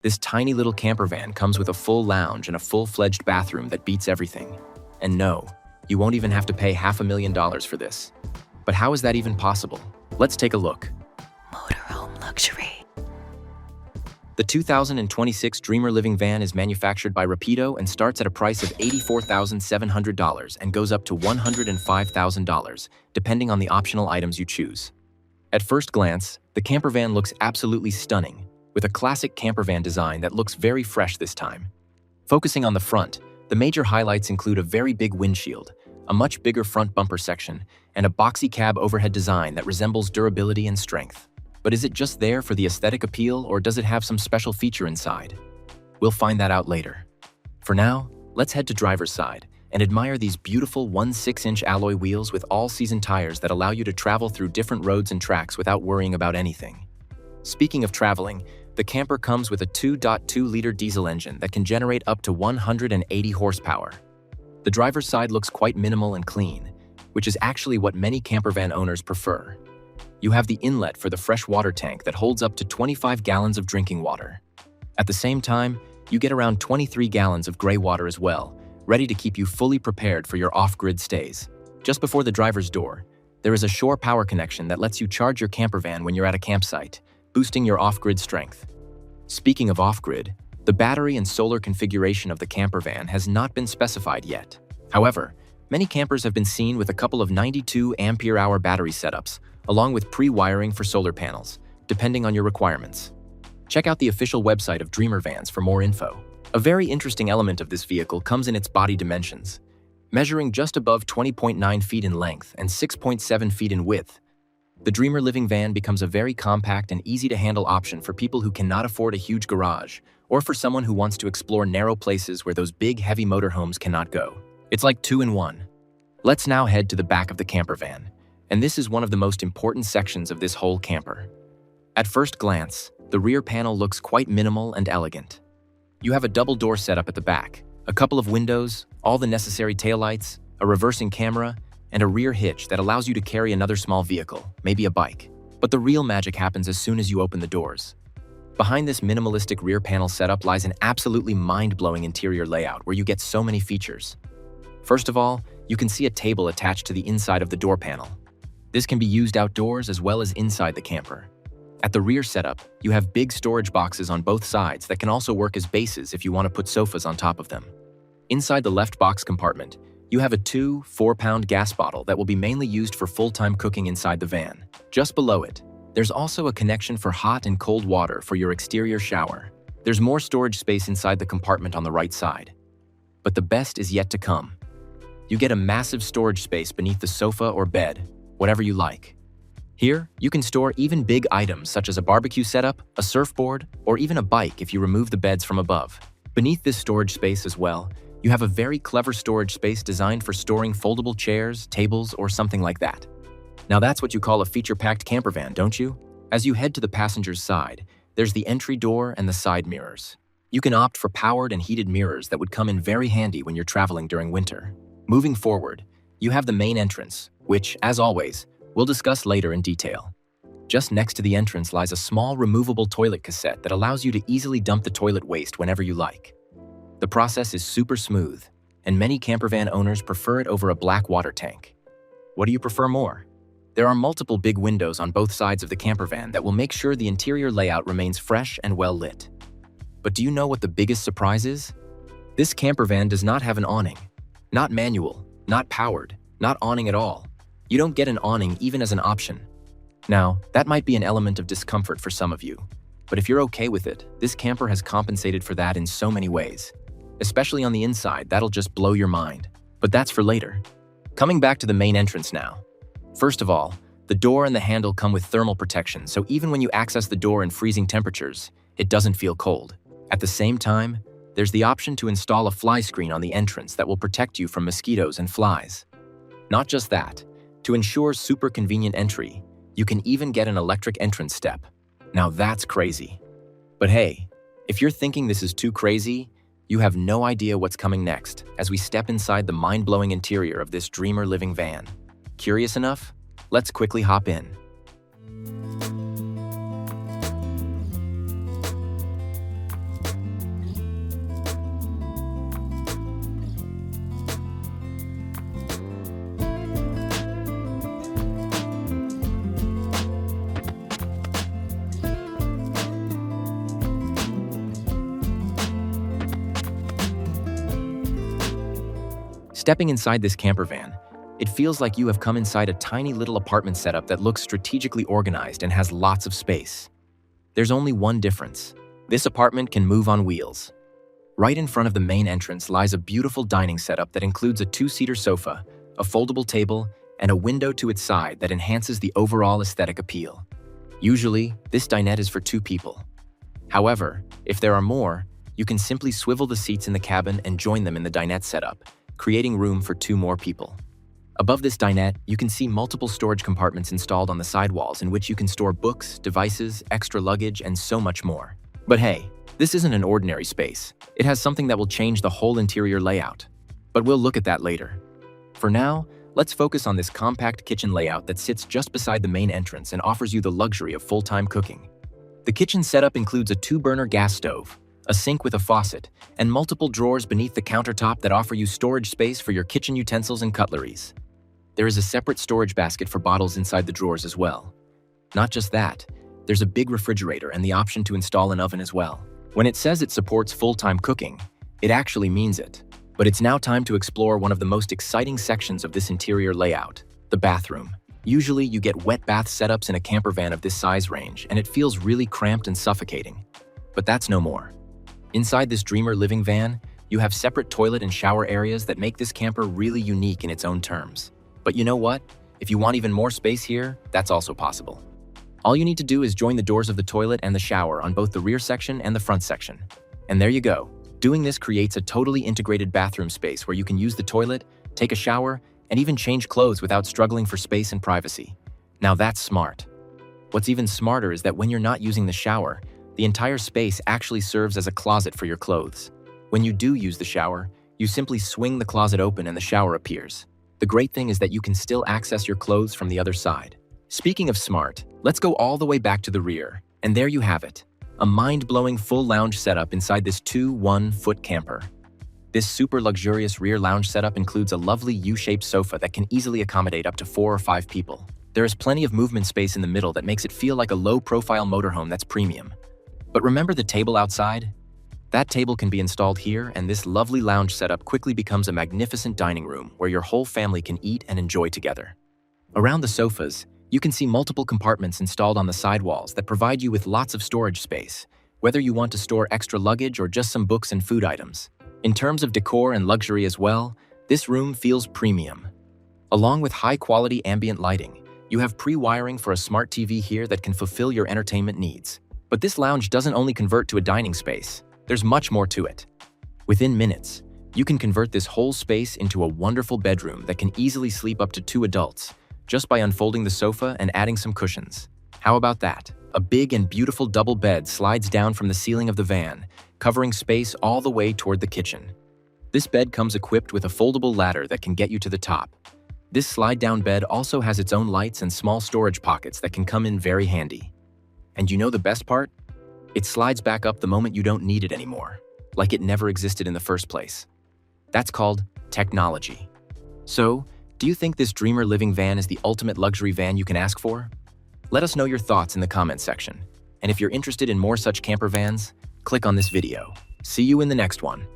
This tiny little camper van comes with a full lounge and a full-fledged bathroom that beats everything. And no, you won't even have to pay $500,000 for this. But how is that even possible? Let's take a look. Motorhome luxury. The 2026 Dreamer Living Van is manufactured by Rapido and starts at a price of $84,700 and goes up to $105,000, depending on the optional items you choose. At first glance, the Campervan looks absolutely stunning, with a classic Campervan design that looks very fresh this time. Focusing on the front, the major highlights include a very big windshield, a much bigger front bumper section, and a boxy cab overhead design that resembles durability and strength. But is it just there for the aesthetic appeal, or does it have some special feature inside? We'll find that out later. For now, let's head to driver's side and admire these beautiful 1/6-inch alloy wheels with all-season tires that allow you to travel through different roads and tracks without worrying about anything. Speaking of traveling, the camper comes with a 2.2-liter diesel engine that can generate up to 180 horsepower. The driver's side looks quite minimal and clean, which is actually what many campervan owners prefer. You have the inlet for the fresh water tank that holds up to 25 gallons of drinking water. At the same time, you get around 23 gallons of gray water as well, ready to keep you fully prepared for your off-grid stays. Just before the driver's door, there is a shore power connection that lets you charge your campervan when you're at a campsite, boosting your off-grid strength. Speaking of off-grid, the battery and solar configuration of the campervan has not been specified yet. However, many campers have been seen with a couple of 92 ampere-hour battery setups, along with pre-wiring for solar panels, depending on your requirements. Check out the official website of Dreamer Vans for more info. A very interesting element of this vehicle comes in its body dimensions. Measuring just above 20.9 feet in length and 6.7 feet in width, the Dreamer Living Van becomes a very compact and easy-to-handle option for people who cannot afford a huge garage, or for someone who wants to explore narrow places where those big, heavy motorhomes cannot go. It's like 2-in-1. Let's now head to the back of the campervan, and this is one of the most important sections of this whole camper. At first glance, the rear panel looks quite minimal and elegant. You have a double door setup at the back, a couple of windows, all the necessary taillights, a reversing camera, and a rear hitch that allows you to carry another small vehicle, maybe a bike. But the real magic happens as soon as you open the doors. Behind this minimalistic rear panel setup lies an absolutely mind-blowing interior layout where you get so many features. First of all, you can see a table attached to the inside of the door panel. This can be used outdoors as well as inside the camper. At the rear setup, you have big storage boxes on both sides that can also work as bases if you want to put sofas on top of them. Inside the left box compartment, you have a 2 4-pound gas bottle that will be mainly used for full-time cooking inside the van. Just below it, there's also a connection for hot and cold water for your exterior shower. There's more storage space inside the compartment on the right side. But the best is yet to come. You get a massive storage space beneath the sofa or bed, whatever you like. Here, you can store even big items such as a barbecue setup, a surfboard, or even a bike if you remove the beds from above. Beneath this storage space as well, you have a very clever storage space designed for storing foldable chairs, tables, or something like that. Now that's what you call a feature-packed campervan, don't you? As you head to the passenger's side, there's the entry door and the side mirrors. You can opt for powered and heated mirrors that would come in very handy when you're traveling during winter. Moving forward, you have the main entrance, which, as always, we'll discuss later in detail. Just next to the entrance lies a small removable toilet cassette that allows you to easily dump the toilet waste whenever you like. The process is super smooth, and many campervan owners prefer it over a black water tank. What do you prefer more? There are multiple big windows on both sides of the campervan that will make sure the interior layout remains fresh and well lit. But do you know what the biggest surprise is? This campervan does not have an awning. Not manual, not powered, not awning at all. You don't get an awning even as an option. Now, that might be an element of discomfort for some of you, but if you're okay with it, this camper has compensated for that in so many ways. Especially on the inside, that'll just blow your mind. But that's for later. Coming back to the main entrance now. First of all, the door and the handle come with thermal protection, so even when you access the door in freezing temperatures, it doesn't feel cold. At the same time, there's the option to install a fly screen on the entrance that will protect you from mosquitoes and flies. Not just that, to ensure super convenient entry, you can even get an electric entrance step. Now that's crazy. But hey, if you're thinking this is too crazy, you have no idea what's coming next as we step inside the mind-blowing interior of this Dreamer Living Van. Curious enough? Let's quickly hop in. Stepping inside this camper van, it feels like you have come inside a tiny little apartment setup that looks strategically organized and has lots of space. There's only one difference. This apartment can move on wheels. Right in front of the main entrance lies a beautiful dining setup that includes a two-seater sofa, a foldable table, and a window to its side that enhances the overall aesthetic appeal. Usually, this dinette is for 2 people. However, if there are more, you can simply swivel the seats in the cabin and join them in the dinette setup, creating room for 2 more people. Above this dinette, you can see multiple storage compartments installed on the sidewalls in which you can store books, devices, extra luggage, and so much more. But hey, this isn't an ordinary space. It has something that will change the whole interior layout. But we'll look at that later. For now, let's focus on this compact kitchen layout that sits just beside the main entrance and offers you the luxury of full-time cooking. The kitchen setup includes a 2-burner gas stove, a sink with a faucet, and multiple drawers beneath the countertop that offer you storage space for your kitchen utensils and cutleries. There is a separate storage basket for bottles inside the drawers as well. Not just that, there's a big refrigerator and the option to install an oven as well. When it says it supports full-time cooking, it actually means it. But it's now time to explore one of the most exciting sections of this interior layout, the bathroom. Usually, you get wet bath setups in a camper van of this size range, and it feels really cramped and suffocating. But that's no more. Inside this Dreamer living van, you have separate toilet and shower areas that make this camper really unique in its own terms. But you know what? If you want even more space here, that's also possible. All you need to do is join the doors of the toilet and the shower on both the rear section and the front section. And there you go. Doing this creates a totally integrated bathroom space where you can use the toilet, take a shower, and even change clothes without struggling for space and privacy. Now that's smart. What's even smarter is that when you're not using the shower, the entire space actually serves as a closet for your clothes. When you do use the shower, you simply swing the closet open and the shower appears. The great thing is that you can still access your clothes from the other side. Speaking of smart, let's go all the way back to the rear. And there you have it. A mind-blowing full lounge setup inside this 2-1-foot camper. This super luxurious rear lounge setup includes a lovely U-shaped sofa that can easily accommodate up to 4 or 5 people. There is plenty of movement space in the middle that makes it feel like a low-profile motorhome that's premium. But remember the table outside? That table can be installed here, and this lovely lounge setup quickly becomes a magnificent dining room where your whole family can eat and enjoy together. Around the sofas, you can see multiple compartments installed on the sidewalls that provide you with lots of storage space, whether you want to store extra luggage or just some books and food items. In terms of decor and luxury as well, this room feels premium. Along with high-quality ambient lighting, you have pre-wiring for a smart TV here that can fulfill your entertainment needs. But this lounge doesn't only convert to a dining space. There's much more to it. Within minutes, you can convert this whole space into a wonderful bedroom that can easily sleep up to 2 adults, just by unfolding the sofa and adding some cushions. How about that? A big and beautiful double bed slides down from the ceiling of the van, covering space all the way toward the kitchen. This bed comes equipped with a foldable ladder that can get you to the top. This slide-down bed also has its own lights and small storage pockets that can come in very handy. And you know the best part? It slides back up the moment you don't need it anymore, like it never existed in the first place. That's called technology. So, do you think this Dreamer living van is the ultimate luxury van you can ask for? Let us know your thoughts in the comment section. And if you're interested in more such camper vans, click on this video. See you in the next one.